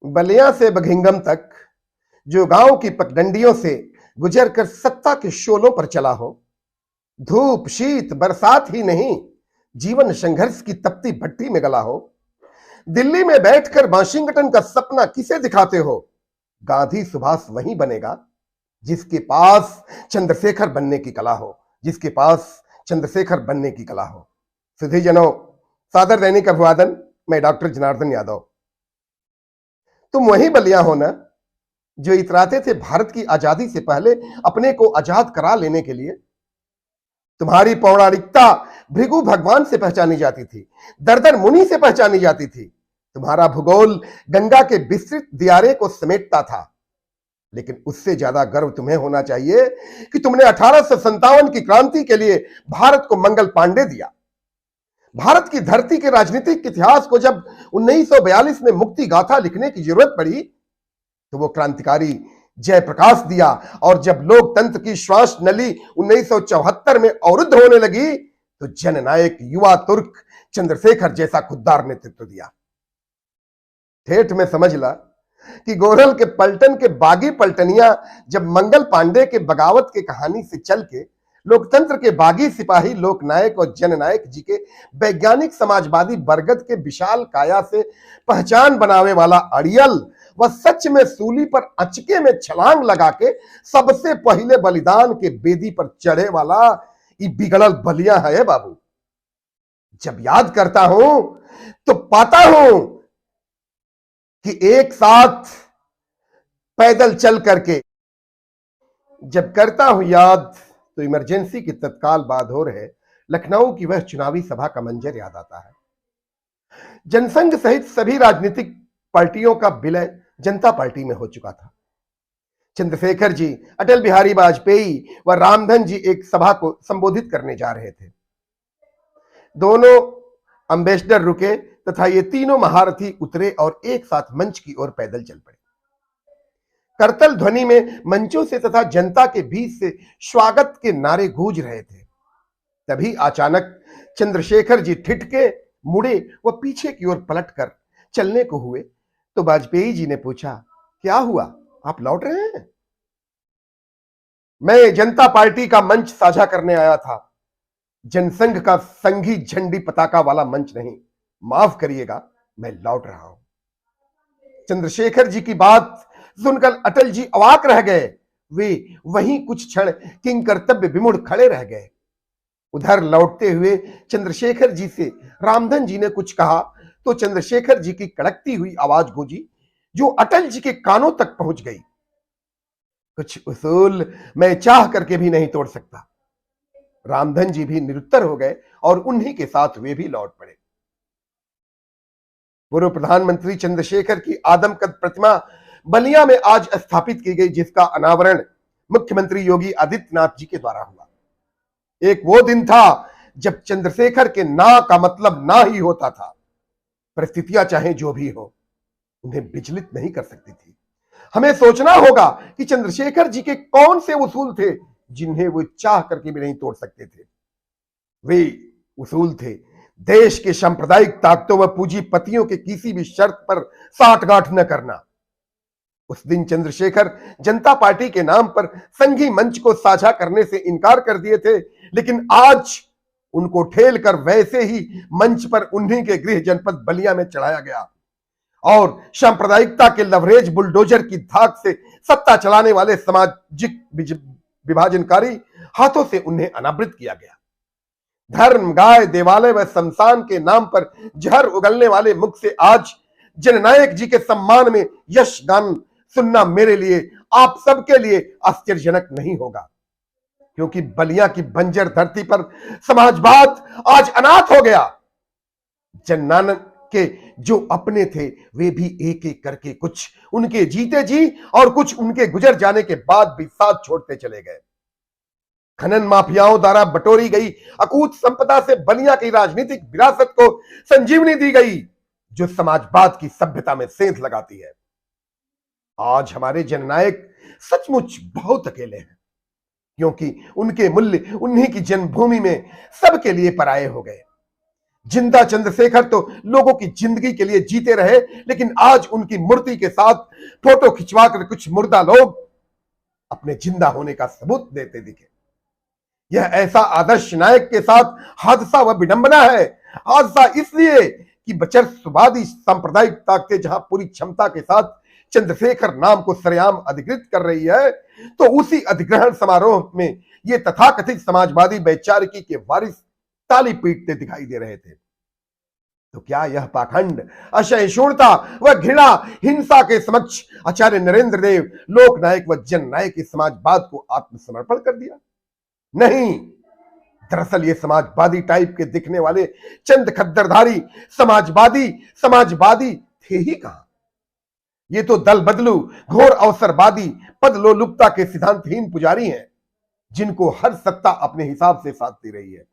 बलिया से बघिंगम तक जो गांव की पगडंडियों से गुजर कर सत्ता के शोलों पर चला हो, धूप शीत बरसात ही नहीं, जीवन संघर्ष की तपती भट्टी में गला हो, दिल्ली में बैठकर वाशिंगटन का सपना किसे दिखाते हो? गांधी सुभाष वही बनेगा जिसके पास चंद्रशेखर बनने की कला हो, जिसके पास चंद्रशेखर बनने की कला हो। सुधीजनों, सादर दैनिक अभिवादन। मैं डॉक्टर जनार्दन यादव। तुम वही बलिया हो ना जो इतराते थे भारत की आजादी से पहले अपने को आजाद करा लेने के लिए। तुम्हारी पौराणिकता भृगु भगवान से पहचानी जाती थी, दर्दन मुनि से पहचानी जाती थी। तुम्हारा भूगोल गंगा के विस्तृत दियारे को समेटता था। लेकिन उससे ज्यादा गर्व तुम्हें होना चाहिए कि तुमने 1857 की क्रांति के लिए भारत को मंगल पांडे दिया। भारत की धरती के राजनीतिक इतिहास को जब 1942 में मुक्ति गाथा लिखने की जरूरत पड़ी तो वो क्रांतिकारी जयप्रकाश दिया, और जब लोकतंत्र की श्वास नली 1974 में अवरुद्ध होने लगी तो जननायक युवा तुर्क चंद्रशेखर जैसा खुद्दार नेतृत्व दिया। ठेठ में समझ ला कि गोरल के पलटन के बागी पलटनिया जब मंगल पांडे के बगावत के कहानी से चल के लोकतंत्र के बागी सिपाही लोकनायक और जननायक जी के वैज्ञानिक समाजवादी बरगद के विशाल काया से पहचान बनावे वाला अड़ियल वह सच में सूली पर अचके में छलांग लगा के सबसे पहले बलिदान के बेदी पर चढ़े वाला ये बिगड़ल बलिया है बाबू। जब याद करता हूं तो पाता हूं कि एक साथ पैदल चल करके जब करता हूं याद तो इमरजेंसी की तत्काल बाद हो रहे लखनऊ की वह चुनावी सभा का मंजर याद आता है। जनसंघ सहित सभी राजनीतिक पार्टियों का विलय जनता पार्टी में हो चुका था। चंद्रशेखर जी, अटल बिहारी वाजपेयी व रामधन जी एक सभा को संबोधित करने जा रहे थे। दोनों अम्बेसडर रुके तथा ये तीनों महारथी उतरे और एक साथ मंच की ओर पैदल चल पड़े। करतल ध्वनि में मंचों से तथा जनता के बीच से स्वागत के नारे गूंज रहे थे। तभी अचानक चंद्रशेखर जी ठिठके मुड़े व पीछे की ओर पलटकर चलने को हुए तो वाजपेयी जी ने पूछा, क्या हुआ, आप लौट रहे हैं? मैं जनता पार्टी का मंच साझा करने आया था, जनसंघ का संघी झंडी पताका वाला मंच नहीं। माफ करिएगा, मैं लौट रहा हूं। चंद्रशेखर जी की बात सुनकर अटल जी अवाक रह गए। वे वहीं कुछ क्षण किंग कर्तव्य विमुड़ खड़े रह गए। उधर लौटते हुए चंद्रशेखर जी से रामधन जी ने कुछ कहा तो चंद्रशेखर जी की कड़कती हुई आवाज गूंजी जो अटल जी के कानों तक पहुंच गई, कुछ उसूल मैं चाह करके भी नहीं तोड़ सकता। रामधन जी भी निरुत्तर हो गए और उन्हीं के साथ वे भी लौट पड़े। पूर्व प्रधानमंत्री चंद्रशेखर की आदमकद प्रतिमा बलिया में आज स्थापित की गई, जिसका अनावरण मुख्यमंत्री योगी आदित्यनाथ जी के द्वारा हुआ। एक वो दिन था जब चंद्रशेखर के ना का मतलब ना ही होता था। परिस्थितियां चाहे जो भी हो उन्हें विचलित नहीं कर सकती थी। हमें सोचना होगा कि चंद्रशेखर जी के कौन से उसूल थे जिन्हें वो चाह करके भी नहीं तोड़ सकते थे। वे उसूल थे देश के सांप्रदायिक ताकतों व पूंजीपतियों के किसी भी शर्त पर साठगांठ न करना। उस दिन चंद्रशेखर जनता पार्टी के नाम पर संघी मंच को साझा करने से इनकार कर दिए थे, लेकिन आज उनको ठेल कर वैसे ही मंच पर उन्हीं के गृह जनपद बलिया में चढ़ाया गया और सांप्रदायिकता के लवरेज बुलडोजर की धाक से सत्ता चलाने वाले सामाजिक विभाजनकारी हाथों से उन्हें अनावृत किया गया। धर्म, गाय, देवालय व शमशान के नाम पर जहर उगलने वाले मुख से आज जननायक जी के सम्मान में यश गान सुनना मेरे लिए, आप सबके लिए आश्चर्यजनक नहीं होगा, क्योंकि बलिया की बंजर धरती पर समाजवाद आज अनाथ हो गया। जननायक के जो अपने थे वे भी एक एक करके कुछ उनके जीते जी और कुछ उनके गुजर जाने के बाद भी साथ छोड़ते चले गए। खनन माफियाओं द्वारा बटोरी गई अकूत संपदा से बलिया की राजनीतिक विरासत को संजीवनी दी गई, जो समाजवाद की सभ्यता में सेंध लगाती है। आज हमारे जननायक सचमुच बहुत अकेले हैं, क्योंकि उनके मूल्य उन्हीं की जन्मभूमि में सबके लिए पराये हो गए। जिंदा चंद्रशेखर तो लोगों की जिंदगी के लिए जीते रहे, लेकिन आज उनकी मूर्ति के साथ फोटो खिंचवाकर कुछ मुर्दा लोग अपने जिंदा होने का सबूत देते दिखे। यह ऐसा आदर्श नायक के साथ हादसा व विडंबना है। हादसा इसलिए कि बचरसवादी सांप्रदायिकता के जहां पूरी क्षमता के साथ चंद्रशेखर नाम को सरेआम अधिकृत कर रही है, तो उसी अधिग्रहण समारोह में ये तथाकथित समाजवादी वैचारिकी के वारिस ताली पीटते दिखाई दे रहे थे। तो क्या यह पाखंड, असहिष्णुता व घृणा, हिंसा के समक्ष आचार्य नरेंद्र देव लोकनायक व जननायक के समाजवाद को आत्मसमर्पण कर दिया? नहीं, दरअसल ये समाजवादी टाइप के दिखने वाले चंद खद्दरधारी समाजवादी थे ही कहां। ये तो दल बदलू, घोर अवसरवादी, पदलोलुपता के सिद्धांतहीन पुजारी हैं, जिनको हर सत्ता अपने हिसाब से साधती रही है।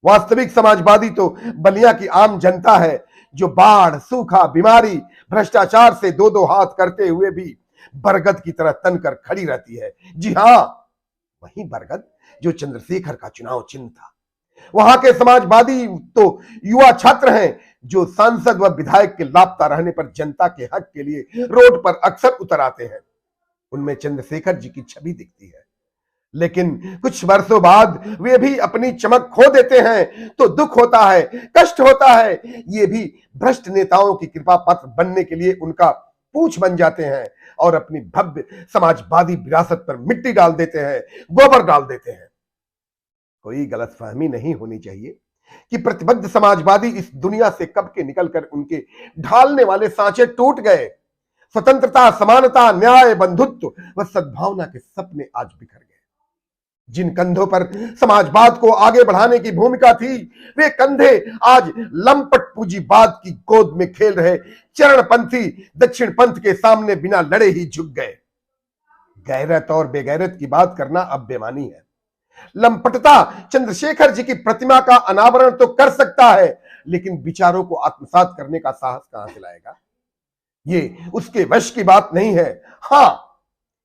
वास्तविक समाजवादी तो बलिया की आम जनता है, जो बाढ़, सूखा, बीमारी, भ्रष्टाचार से दो दो हाथ करते हुए भी बरगद की तरह तनकर खड़ी रहती है। जी हां, वही बरगद जो चंद्रशेखर का चुनाव चिन्ह था। वहां के समाजवादी तो युवा छात्र हैं, जो सांसद व विधायक के लापता रहने पर जनता के हक के लिए रोड पर अक्सर उतर आते हैं। उनमें चंद्रशेखर जी की छवि दिखती है, लेकिन कुछ वर्षों बाद वे भी अपनी चमक खो देते हैं, तो दुख होता है, कष्ट होता है। ये भी भ्रष्ट नेताओं की कृपा पात्र बनने के लिए उनका पूछ बन जाते हैं और अपनी भव्य समाजवादी विरासत पर मिट्टी डाल देते हैं, गोबर डाल देते हैं। कोई गलतफहमी नहीं होनी चाहिए कि प्रतिबद्ध समाजवादी इस दुनिया से कब के निकलकर उनके ढालने वाले सांचे टूट गए। स्वतंत्रता, समानता, न्याय, बंधुत्व व सद्भावना के सपने आज बिखर गए। जिन कंधों पर समाजवाद को आगे बढ़ाने की भूमिका थी, वे कंधे आज लंपट पूंजीवाद की गोद में खेल रहे चरणपंथी दक्षिण पंथ के सामने बिना लड़े ही झुक गए। गैरत और बेगैरत की बात करना अब बेमानी है। लंपटता चंद्रशेखर जी की प्रतिमा का अनावरण तो कर सकता है, लेकिन विचारों को आत्मसात करने का साहस कहां से लाएगा? ये उसके वश की बात नहीं है। हां,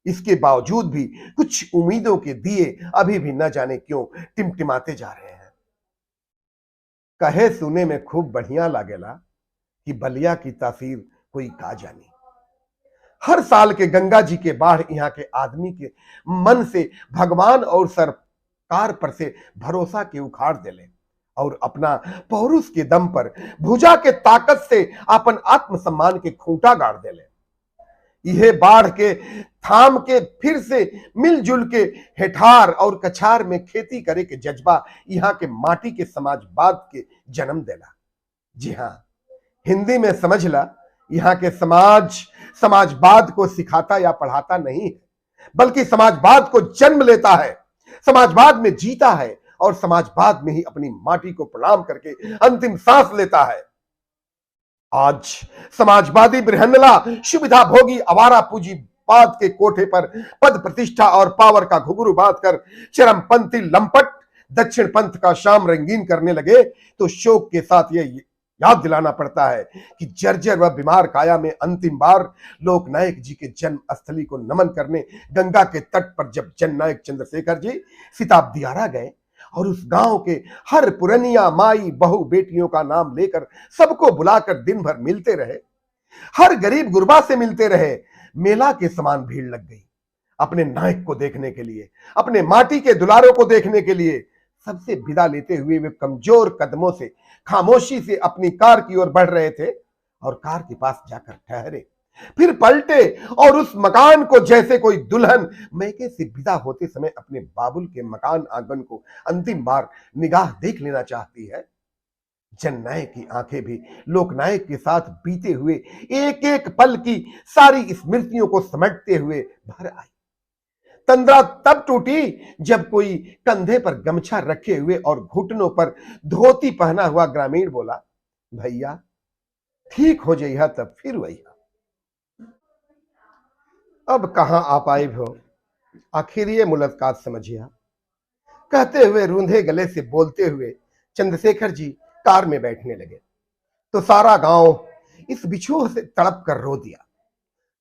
इसके बावजूद भी कुछ उम्मीदों के दिए अभी भी न जाने क्यों टिमटिमाते जा रहे हैं। कहे सुने में खूब बढ़िया लागेला कि बलिया की तासीर कोई का जानी। हर साल के गंगा जी के बाढ़ यहाँ के आदमी के मन से भगवान और सरकार पर से भरोसा के उखाड़ देले और अपना पौरुष के दम पर भुजा के ताकत से अपन आत्मसम्मान के खूंटा गाड़ देले। यह बाढ़ के थाम के फिर से मिलजुल के हेठार और कछार में खेती करे के जज्बा यहाँ के माटी के समाजवाद के जन्म देला। जी हां, हिंदी में समझ ला, यहाँ के समाजवाद को सिखाता या पढ़ाता नहीं है, बल्कि समाजवाद को जन्म लेता है, समाजवाद में जीता है और समाजवाद में ही अपनी माटी को प्रणाम करके अंतिम सांस लेता है। आज समाजवादी बृहन्नला सुविधा भोगी आवारा पूंजीवाद के कोठे पर पद प्रतिष्ठा और पावर का घुंघरू बांधकर चरमपंथी लंपट दक्षिण पंथ का शाम रंगीन करने लगे, तो शोक के साथ यह याद दिलाना पड़ता है कि जर्जर व बीमार काया में अंतिम बार लोकनायक जी के जन्म स्थली को नमन करने गंगा के तट पर जब जननायक चंद्रशेखर जी सिताब्दियारा गए और उस गांव के हर पुरनिया, माई, बहू, बेटियों का नाम लेकर सबको बुलाकर दिन भर मिलते रहे, हर गरीब गुरबा से मिलते रहे, मेला के समान भीड़ लग गई अपने नायक को देखने के लिए, अपने माटी के दुलारों को देखने के लिए। सबसे विदा लेते हुए वे कमजोर कदमों से खामोशी से अपनी कार की ओर बढ़ रहे थे और कार के पास जाकर ठहरे, फिर पलटे और उस मकान को जैसे कोई दुल्हन मैके से विदा होते समय अपने बाबुल के मकान आंगन को अंतिम बार निगाह देख लेना चाहती है। जननायक की आंखें भी लोकनायक के साथ बीते हुए एक एक पल की सारी स्मृतियों को समेटते हुए भर आई। तंद्रा तब टूटी जब कोई कंधे पर गमछा रखे हुए और घुटनों पर धोती पहना हुआ ग्रामीण बोला, भैया ठीक हो जाइए तब फिर वही। अब कहां आ पाए हो, आखिर ये मुलाकात समझिए, कहते हुए रूंधे गले से बोलते हुए चंद्रशेखर जी कार में बैठने लगे, तो सारा गांव इस बिछोह से तड़प कर रो दिया।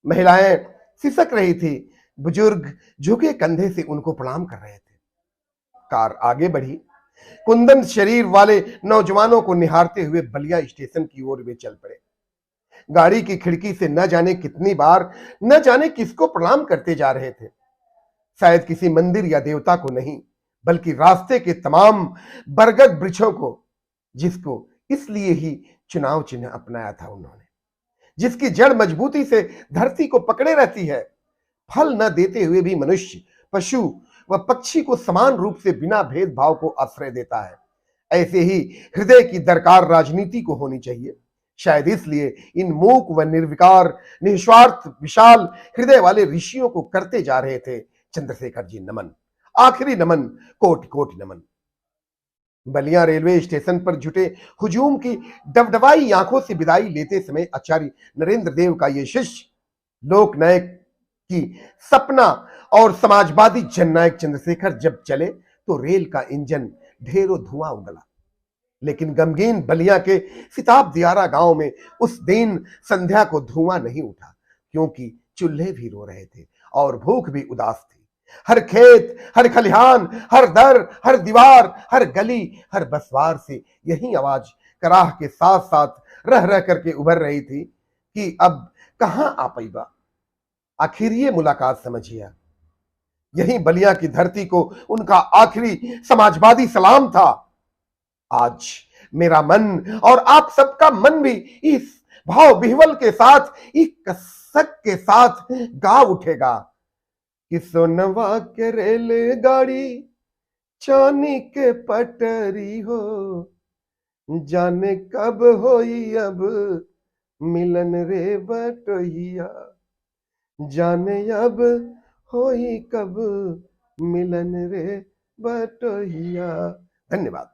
महिलाएं सिसक रही थी, बुजुर्ग झुके कंधे से उनको प्रणाम कर रहे थे। कार आगे बढ़ी, कुंदन शरीर वाले नौजवानों को निहारते हुए बलिया स्टेशन की ओर वे चल पड़े। गाड़ी की खिड़की से न जाने कितनी बार, न जाने किसको प्रणाम करते जा रहे थे। शायद किसी मंदिर या देवता को नहीं, बल्कि रास्ते के तमाम बरगद वृक्षों को, जिसको इसलिए ही चुनाव चिन्ह अपनाया था उन्होंने, जिसकी जड़ मजबूती से धरती को पकड़े रहती है। फल न देते हुए भी मनुष्य, पशु व पक्षी को समान रूप से बिना भेदभाव को आश्रय देता है। ऐसे ही हृदय की दरकार राजनीति को होनी चाहिए। शायद इसलिए इन मूक व निर्विकार, निस्वार्थ, विशाल हृदय वाले ऋषियों को करते जा रहे थे चंद्रशेखर जी नमन, आखिरी नमन, कोटि कोटि नमन। बलिया रेलवे स्टेशन पर जुटे हुजूम की डबडबाई आंखों से विदाई लेते समय आचार्य नरेंद्र देव का यह शिष्य, लोकनायक की सपना और समाजवादी जननायक चंद्रशेखर जब चले तो रेल का इंजन ढेरों धुआं उगला। लेकिन गमगीन बलिया के सिताब दियारा गांव में उस दिन संध्या को धुआं नहीं उठा, क्योंकि चूल्हे भी रो रहे थे और भूख भी उदास थी। हर खेत, हर खलिहान, हर दर, हर दीवार, हर गली, हर बसवार से यही आवाज कराह के साथ साथ रह रह करके उभर रही थी कि अब कहां आ पैबा। आखिर ये मुलाकात समझिए, यही बलिया की धरती को उनका आखिरी समाजवादी सलाम था। आज मेरा मन और आप सबका मन भी इस भाव विह्वल के साथ, एक कसक के साथ गा उठेगा कि सोनवा के रेलगाड़ी चांदी के पटरी हो, जाने कब होई अब मिलन रे बटोहिया, जाने अब होई कब मिलन रे बटोहिया। धन्यवाद।